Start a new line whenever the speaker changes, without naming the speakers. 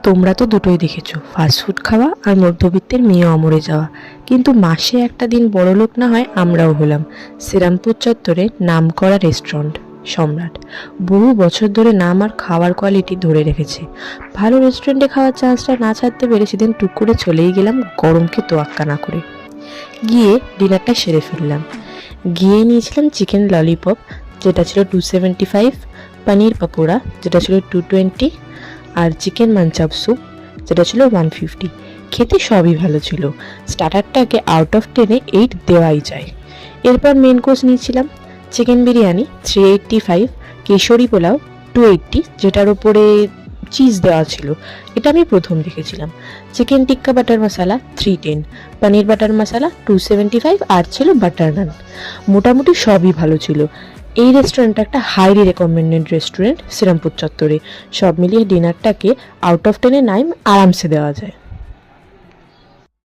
তোমরা তো দুটোই দেখেছো, ফাস্টফুড খাওয়া আর মধ্যবিত্তের মেয়ে অমরে যাওয়া। কিন্তু মাসে একটা দিন বড়লোক না হয় আমরাও হলাম। শ্রীরামপুর চত্বরে নামকরা রেস্টুরেন্ট সম্রাট বহু বছর ধরে নাম আর খাওয়ার কোয়ালিটি ধরে রেখেছে। ভালো রেস্টুরেন্টে খাওয়ার চান্সটা না ছাড়তে পেরে সেদিন টুক করে চলেই গেলাম, গরমকে তোয়াক্কা না করে। গিয়ে ডিনারটা সেরে ফেললাম। গিয়ে নিয়েছিলাম চিকেন ললিপপ, যেটা ছিল 275, পনির পকোড়া যেটা ছিল 220, আর চিকেন মাঞ্চাপ স্যুপ যেটা ছিল 150। খেতে সবই ভালো ছিল। স্টার্টারটাকে আউট অফ 10-এ 8 দেওয়াই যায়। এরপর মেন কোর্স নিয়েছিলাম চিকেন বিরিয়ানি 385, কেশরি পোলাও 280, যেটার ওপরে চিজ দেওয়া ছিল, এটা আমি প্রথম দেখেছিলাম। চিকেন টিক্কা বাটার মশলা 310, পনির বাটার মশলা 275, আর ছিল বাটার নান। মোটামুটি সবই ভালো ছিল। এই রেস্টুরেন্টটা একটা হাইলি রেকমেন্ডেড রেস্টুরেন্ট শ্রীরামপুর চত্বরে। সব মিলিয়ে ডিনারটাকে আউট অফ 10-এ 9 আরামসে দেওয়া যায়।